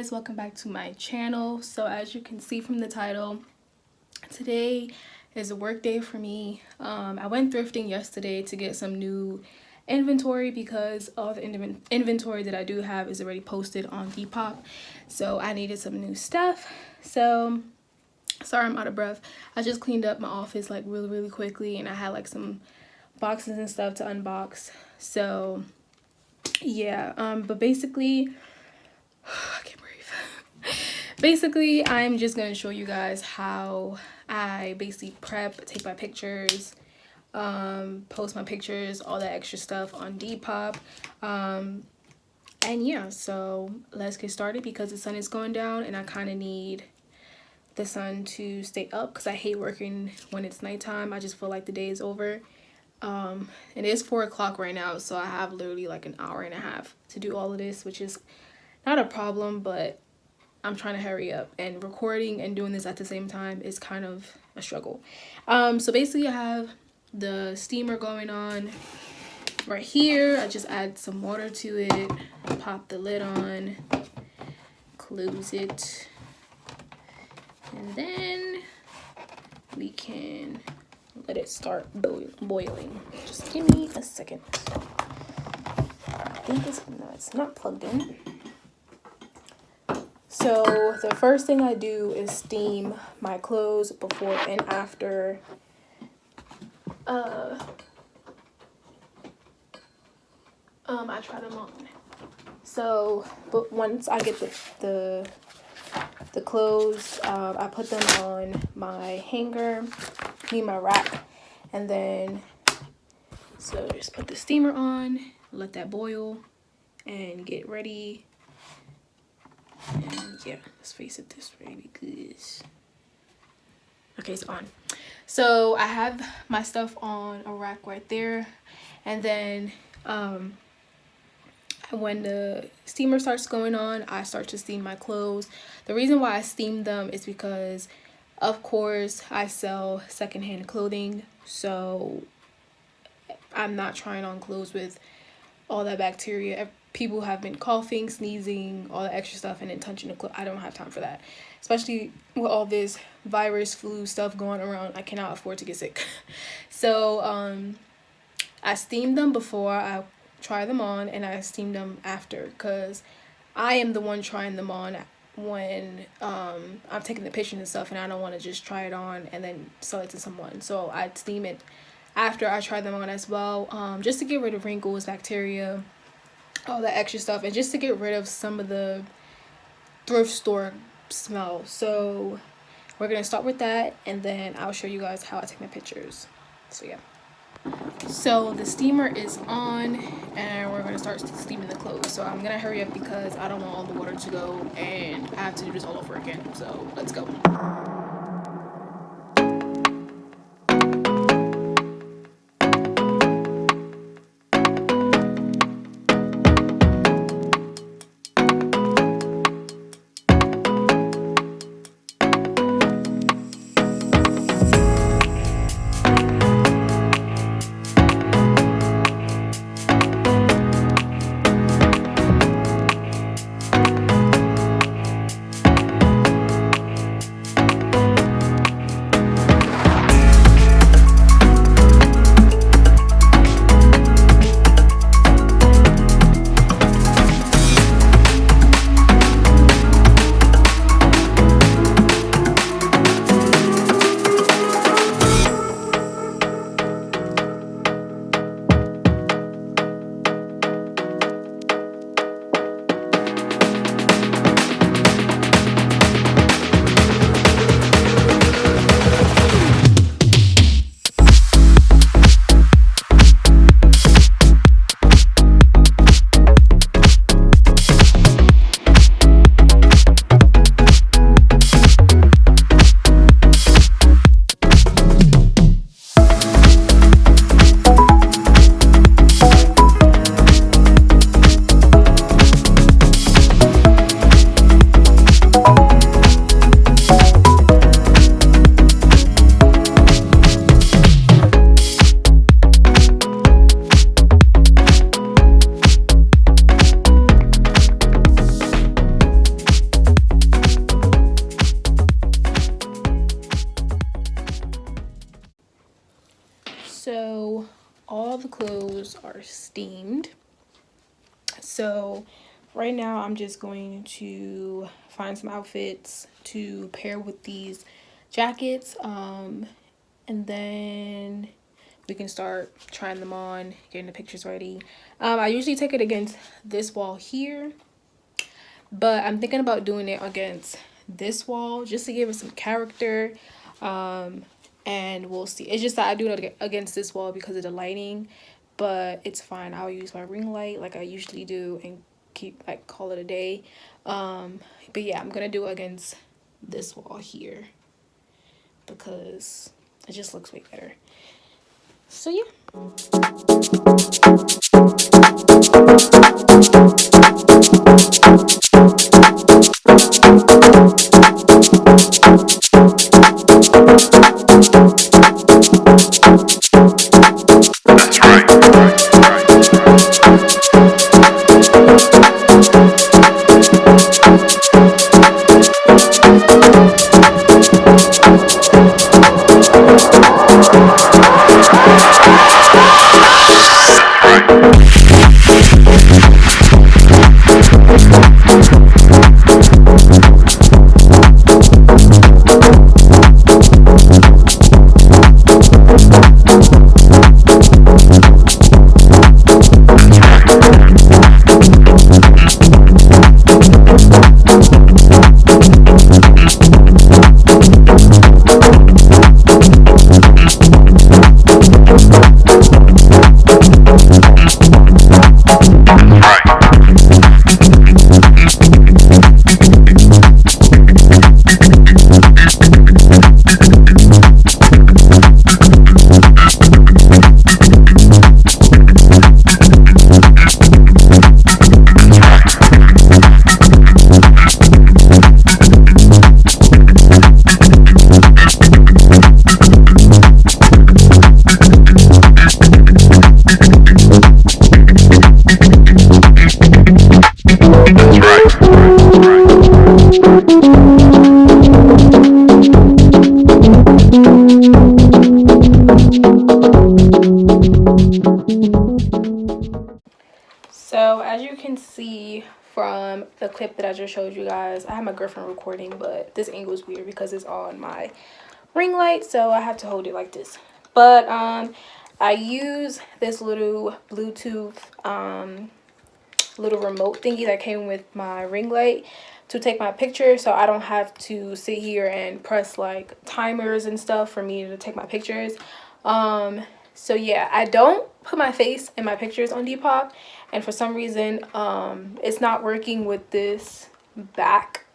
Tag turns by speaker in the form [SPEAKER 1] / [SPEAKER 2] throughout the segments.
[SPEAKER 1] guys, welcome back to my channel. So as you can see from the title, today is a work day for me. I went thrifting yesterday to get some new inventory because all the inventory that I do have is already posted on Depop, so I needed some new stuff. So sorry I'm out of breath. I just cleaned up my office like really quickly, and I had like some boxes and stuff to unbox. So yeah, but basically I can't breathe. Basically, I'm just gonna show you guys how I basically prep, take my pictures, post my pictures, all that extra stuff on Depop. And yeah, so let's get started because the sun is going down and I kind of need the sun to stay up because I hate working when it's nighttime. I just feel like the day is over. It is 4 o'clock right now, so I have literally like an hour and a half to do all of this, which is not a problem, but I'm trying to hurry up, and recording and doing this at the same time is kind of a struggle. So basically I have the steamer going on right here. I just add some water to it, pop the lid on, close it, and then we can let it start boiling. Just give me a second. I think it's not plugged in. So the first thing I do is steam my clothes before and after I try them on. So, but once I get the clothes, I put them on my hanger, my rack, and then so just put the steamer on, let that boil, and get ready. And yeah, let's face it this way because okay, it's on. So I have my stuff on a rack right there, and then when the steamer starts going on, I start to steam my clothes. The reason why I steam them is because of course I sell secondhand clothing, so I'm not trying on clothes with all that bacteria. People have been coughing, sneezing, all the extra stuff, and then touching the clothes. I don't have time for that, especially with all this virus, flu stuff going around. I cannot afford to get sick. So I steam them before I try them on, and I steam them after because I am the one trying them on when I'm taking the pictures and stuff, and I don't want to just try it on and then sell it to someone. So I steam it after I try them on as well, just to get rid of wrinkles, bacteria, all that extra stuff, and just to get rid of some of the thrift store smell. So we're gonna start with that, and then I'll show you guys how I take my pictures. So yeah, so the steamer is on and we're gonna start steaming the clothes. So I'm gonna hurry up because I don't want all the water to go and I have to do this all over again. So let's go. all the clothes are steamed. So right now I'm just going to find some outfits to pair with these jackets, and then we can start trying them on, getting the pictures ready. I usually take it against this wall here, but I'm thinking about doing it against this wall just to give it some character. And we'll see. It's just that I do it against this wall because of the lighting, but it's fine. I'll use my ring light like I usually do and call it a day. But yeah, I'm gonna do it against this wall here because it just looks way better. So yeah. So as you can see from the clip that I just showed you guys, I have my girlfriend recording, but this angle is weird because it's on my ring light, so I have to hold it like this. But I use this little Bluetooth little remote thingy that came with my ring light to take my picture, so I don't have to sit here and press like timers and stuff for me to take my pictures. So yeah, I don't put my face in my pictures on Depop, and for some reason it's not working with this back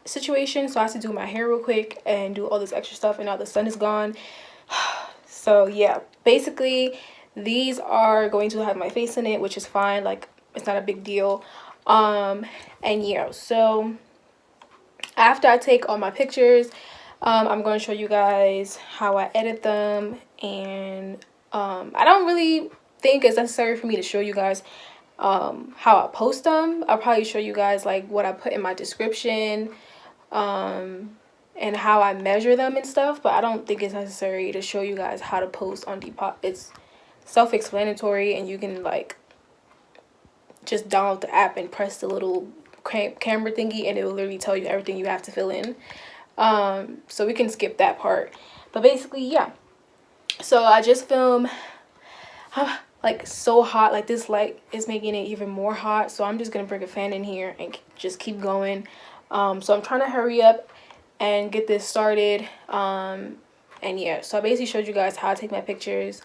[SPEAKER 1] situation, so I have to do my hair real quick and do all this extra stuff, and now the sun is gone. So yeah, basically these are going to have my face in it, which is fine, like it's not a big deal. And yeah, so after I take all my pictures, I'm going to show you guys how I edit them, and I don't really think it's necessary for me to show you guys how I post them. I'll probably show you guys like what I put in my description, and how I measure them and stuff, but I don't think it's necessary to show you guys how to post on Depop. It's self-explanatory, and you can like just download the app and press the little camera thingy, and it will literally tell you everything you have to fill in. So we can skip that part, but basically yeah, so I just filmed like so hot, like this light is making it even more hot, so I'm just gonna bring a fan in here and just keep going. So I'm trying to hurry up and get this started. And yeah, so I basically showed you guys how I take my pictures,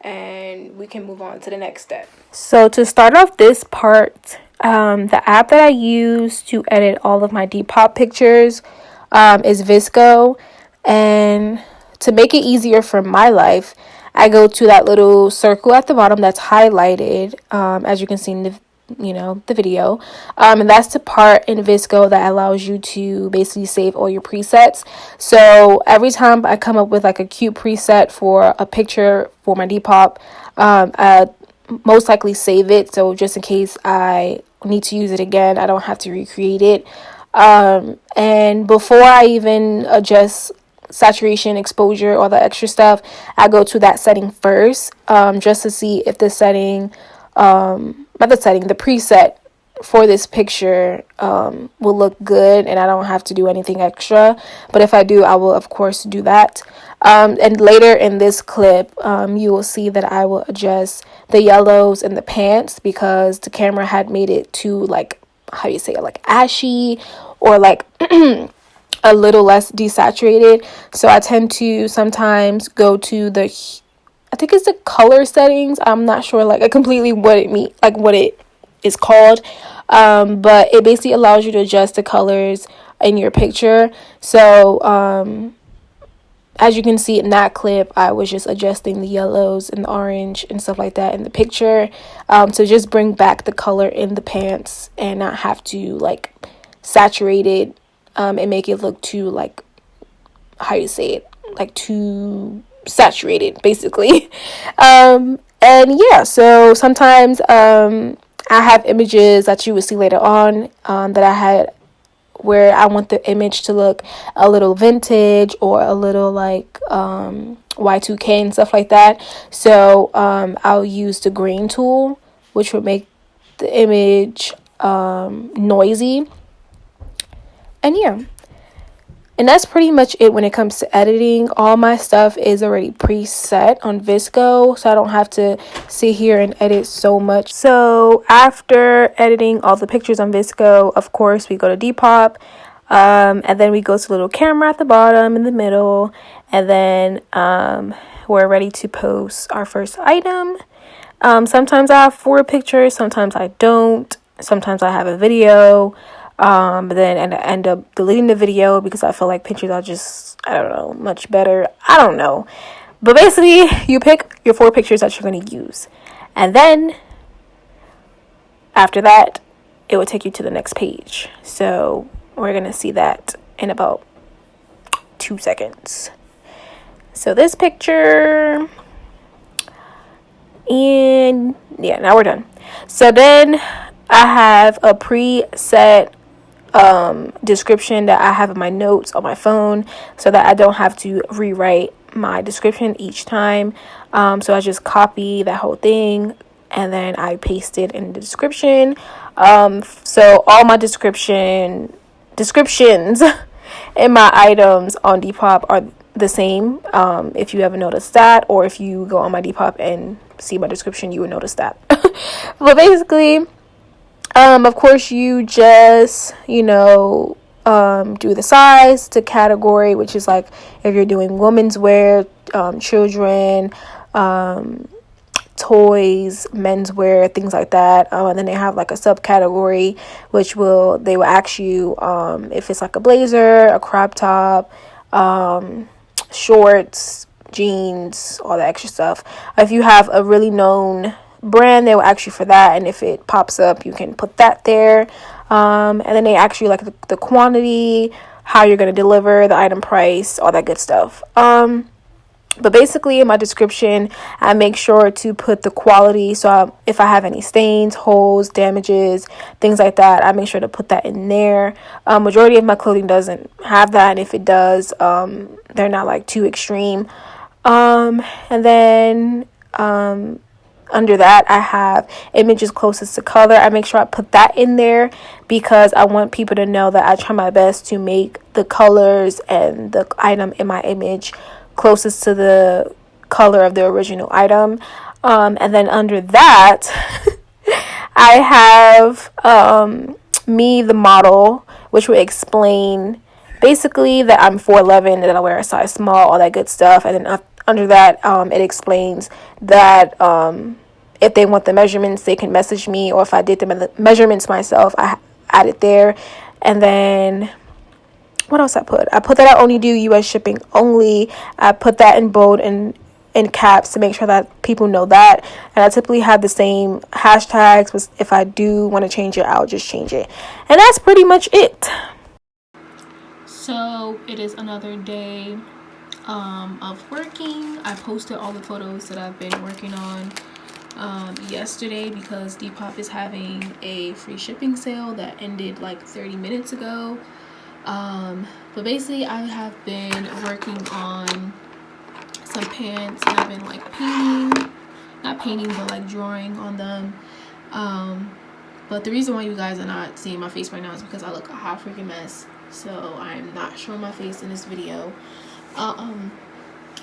[SPEAKER 1] and we can move on to the next step. So to start off this part, the app that I use to edit all of my Depop pictures is Visco, and to make it easier for my life, I go to that little circle at the bottom that's highlighted, as you can see in the video, and that's the part in Visco that allows you to basically save all your presets. So every time I come up with like a cute preset for a picture for my Depop, I most likely save it, so just in case I need to use it again, I don't have to recreate it. And before I even adjust saturation, exposure, all the extra stuff, I go to that setting first, just to see if the setting, not the setting, the preset for this picture will look good and I don't have to do anything extra. But if I do, I will of course do that. And later in this clip, you will see that I will adjust the yellows in the pants because the camera had made it too, like, how do you say it, like ashy, or like a little less desaturated. So I tend to sometimes go to the, I think it's the color settings. I'm not sure like completely what it is called. But it basically allows you to adjust the colors in your picture. So as you can see in that clip, I was just adjusting the yellows and the orange and stuff like that in the picture, to just bring back the color in the pants and not have to like saturate it, and make it look too, like, how you say it, like too saturated basically. And yeah, so sometimes I have images that you will see later on, that I had where I want the image to look a little vintage or a little like Y2K and stuff like that. So I'll use the grain tool, which would make the image noisy. And yeah, and that's pretty much it when it comes to editing. All my stuff is already preset on Visco, so I don't have to sit here and edit so much. So after editing all the pictures on Visco, of course, we go to Depop, and then we go to the little camera at the bottom in the middle, and then we're ready to post our first item. Sometimes I have 4 pictures, sometimes I don't, sometimes I have a video. But then I end up deleting the video because I feel like pictures are just, I don't know, much better. I don't know. But basically, you pick your 4 pictures that you're going to use. And then, after that, it will take you to the next page. So, we're going to see that in about 2 seconds. So, this picture. And, yeah, now we're done. So, then I have a preset description that I have in my notes on my phone so that I don't have to rewrite my description each time. So I just copy that whole thing and then I paste it in the description. So all my descriptions in my items on Depop are the same. If you ever noticed that, or if you go on my Depop and see my description, you would notice that. But basically, of course, you just, do the size, the category, which is like if you're doing women's wear, children, toys, menswear, things like that. And then they have like a subcategory, which they will ask you if it's like a blazer, a crop top, shorts, jeans, all that extra stuff. If you have a really known brand, they will ask you for that, and if it pops up, you can put that there. And then they ask you like the quantity, how you're going to deliver, the item price, all that good stuff. But basically in my description, I make sure to put the quality. So if I have any stains, holes, damages, things like that, I make sure to put that in there. Majority of my clothing doesn't have that, and if it does, they're not like too extreme. And then under that, I have images closest to color. I make sure I put that in there because I want people to know that I try my best to make the colors and the item in my image closest to the color of the original item. And then under that, I have me, the model, which will explain basically that I'm 4'11", that I wear a size small, all that good stuff. And then under that, it explains that if they want the measurements, they can message me, or if I did the measurements myself, I add it there. And then what else I put? I put that I only do U.S. shipping only. I put that in bold and in caps to make sure that people know that. And I typically have the same hashtags, but if I do want to change it, I'll just change it. And that's pretty much it. So it is another day of working. I posted all the photos that I've been working on yesterday because Depop is having a free shipping sale that ended like 30 minutes ago. But basically I have been working on some pants, and I've been like not painting, but like drawing on them. But the reason why you guys are not seeing my face right now is because I look a hot freaking mess, so I'm not showing my face in this video.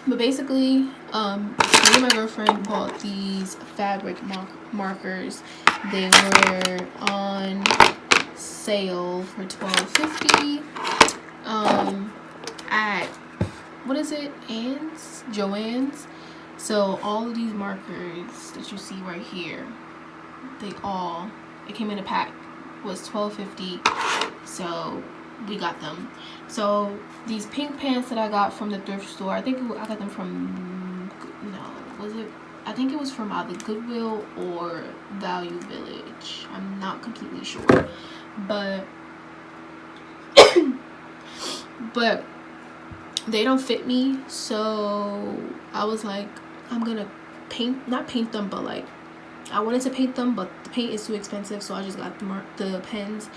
[SPEAKER 1] But basically, me and my girlfriend bought these fabric markers. They were on sale for $12.50 at, what is it, Joann's. So all of these markers that you see right here, it came in a pack, was $12.50. So we got them. So these pink pants that I got from the thrift store, I got them from, I think it was from either Goodwill or Value Village. I'm not completely sure, but but they don't fit me. So I was like, I'm gonna not paint them, but like I wanted to paint them, but the paint is too expensive, so I just got the pens.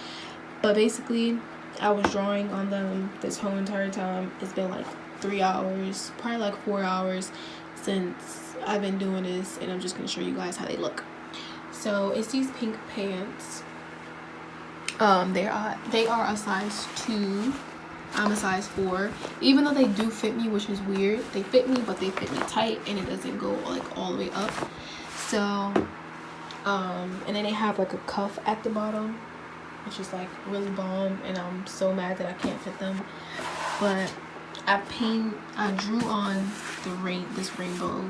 [SPEAKER 1] But basically, I was drawing on them this whole entire time. It's been like 3 hours, probably like 4 hours since I've been doing this, and I'm just gonna show you guys how they look. So it's these pink pants. They are a size 2. I'm a size 4. Even though they do fit me, which is weird. They fit me, but they fit me tight, and it doesn't go like all the way up. So and then they have like a cuff at the bottom, which is like really bomb, and I'm so mad that I can't fit them. But I drew on this rainbow.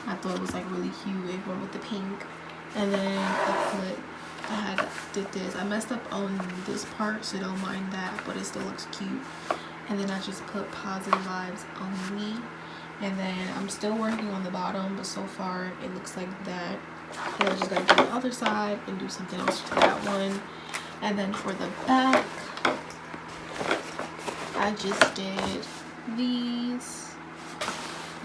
[SPEAKER 1] I thought it was like really cute. It went with the pink, and then I did this. I messed up on this part, so don't mind that, but it still looks cute. And then I just put positive vibes on me, and then I'm still working on the bottom, but so far it looks like that. And I just gotta do the other side and do something else to that one. And then for the back, I just did these,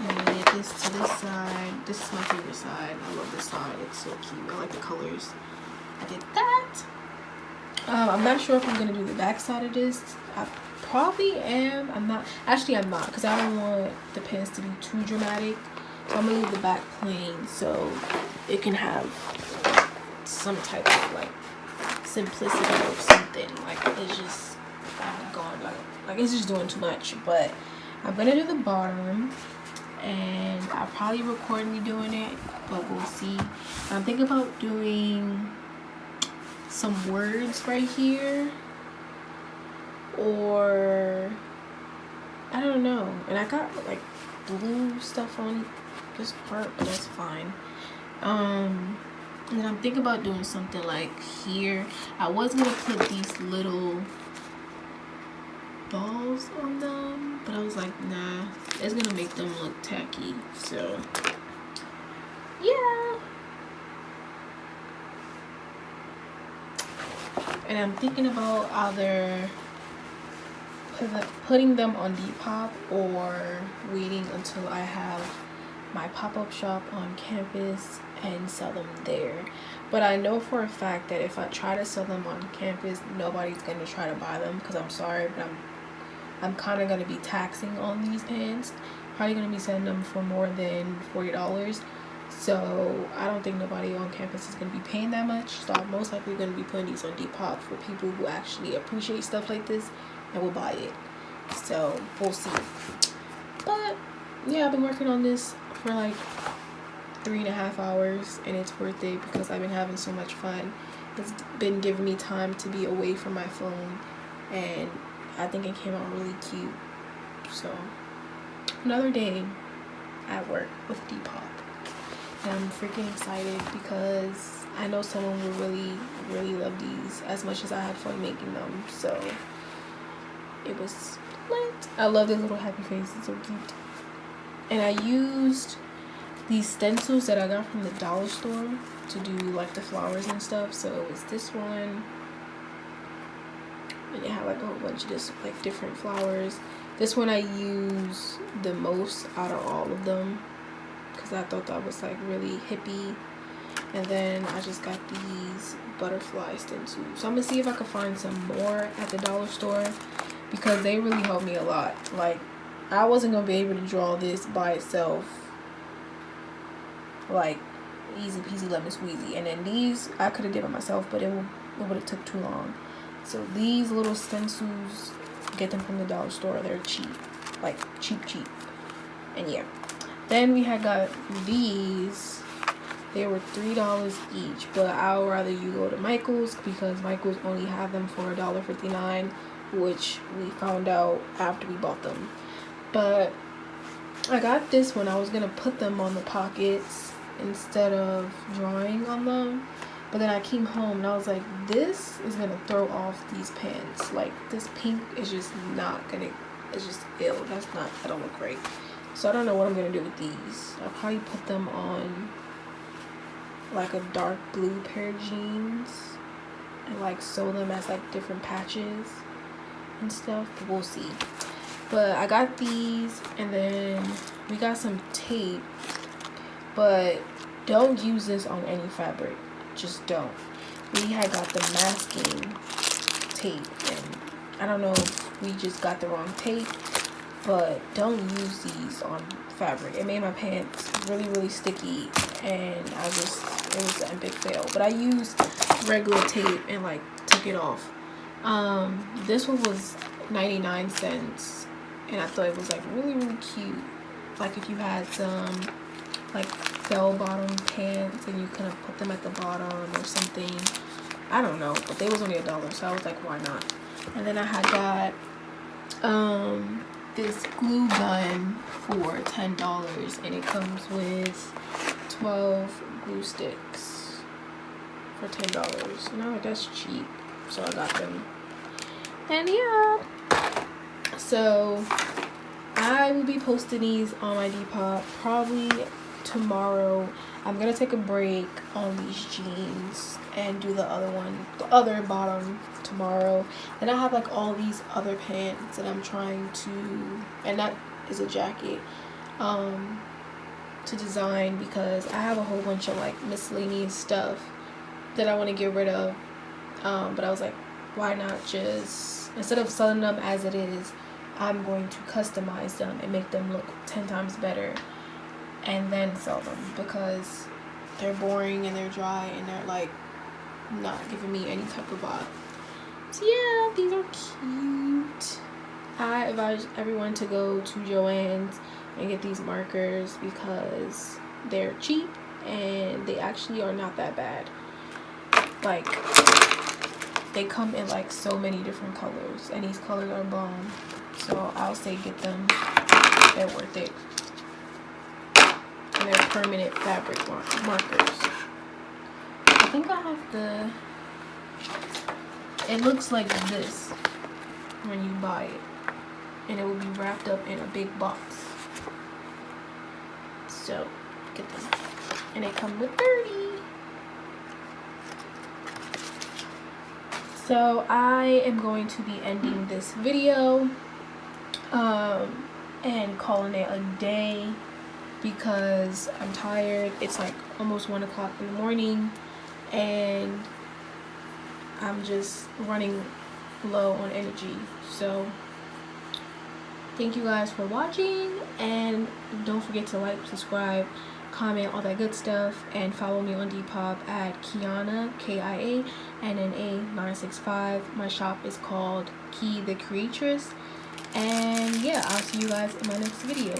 [SPEAKER 1] and I did this to this side. This is my favorite side. I love this side. It's so cute. I like the colors. I did that. I'm not sure if I'm gonna do the back side of this. I probably am. I'm not, because I don't want the pants to be too dramatic. So I'm gonna leave the back plain so it can have some type of like simplicity or something. Like it's just it's just doing too much. But I'm gonna do the bottom, and I'll probably record me doing it, but we'll see. I'm thinking about doing some words right here, or I don't know. And I got like blue stuff on this part, but that's fine. And I'm thinking about doing something like here. I was gonna put these little balls on them, but I was like, nah, it's gonna make them look tacky. So yeah. And I'm thinking about either putting them on Depop or waiting until I have my pop-up shop on campus and sell them there. But I know for a fact that if I try to sell them on campus, nobody's gonna try to buy them, because I'm sorry, but I'm kind of gonna be taxing on these pants. Probably gonna be selling them for more than $40. So I don't think nobody on campus is gonna be paying that much. So I'm most likely gonna be putting these on Depop for people who actually appreciate stuff like this and will buy it. So we'll see. But yeah, I've been working on this for like 3.5 hours, and it's worth it because I've been having so much fun. It's been giving me time to be away from my phone, and I think it came out really cute. So another day at work with Depop, and I'm freaking excited because I know someone will really, really love these as much as I had fun making them. So it was lit. I love this little happy face. It's so cute. And I used these stencils that I got from the dollar store to do like the flowers and stuff. So it was this one, and it had like a whole bunch of this like different flowers. This one I use the most out of all of them because I thought that was like really hippie. And then I just got these butterfly stencils. So I'm gonna see if I can find some more at the dollar store, because they really helped me a lot. Like, I wasn't gonna be able to draw this by itself, like easy peasy lemon squeezy. And then these I could have did it myself, but it would have took too long. So these little stencils, get them from the dollar store. They're cheap, like cheap. And yeah, then we had got these. They were $3 each, but I would rather you go to Michael's, because Michael's only have them for $1.59, which we found out after we bought them. But I got this one. I was gonna put them on the pockets instead of drawing on them, but then I came home and I was like, this is gonna throw off these pants. Like, this pink is just not gonna, it's just ill. That don't look great. So I don't know what I'm gonna do with these. I'll probably put them on like a dark blue pair of jeans and like sew them as like different patches and stuff, but we'll see. But I got these, and then we got some tape, but don't use this on any fabric, just don't. We had got the masking tape, and I don't know if we just got the wrong tape, but don't use these on fabric. It made my pants really sticky, and it was an epic fail. But I used regular tape and like took it off. This one was 99 cents, and I thought it was like really cute. Like if you had some like bell bottom pants and you could have put them at the bottom or something, I don't know, but they was only $1, so I was like, why not? And then I had got this glue gun for $10, and it comes with 12 glue sticks for $10. No, that's cheap, so I got them. And yeah, so I will be posting these on my Depop probably tomorrow. I'm gonna take a break on these jeans and do the other bottom tomorrow. And I have like all these other pants that I'm trying to, and that is a jacket, to design, because I have a whole bunch of like miscellaneous stuff that I want to get rid of. But I was like, why not just, instead of selling them as it is, I'm going to customize them and make them look 10 times better and then sell them, because they're boring and they're dry and they're like not giving me any type of vibe. So yeah, these are cute. I advise everyone to go to Joann's and get these markers, because they're cheap and they actually are not that bad. Like, they come in like so many different colors, and these colors are bomb. So I'll say get them. They're worth it. And they're permanent fabric markers. I think I have the, it looks like this when you buy it, and it will be wrapped up in a big box. So get them, and they come with 30. So I am going to be ending this video and calling it a day, because I'm tired. It's like almost 1 o'clock in the morning, and I'm just running low on energy. So thank you guys for watching, and don't forget to like, subscribe, comment, all that good stuff, and follow me on Depop at Kiana, KIA, NNA 965. My shop is called KeyTheCreatress, and yeah, I'll see you guys in my next video.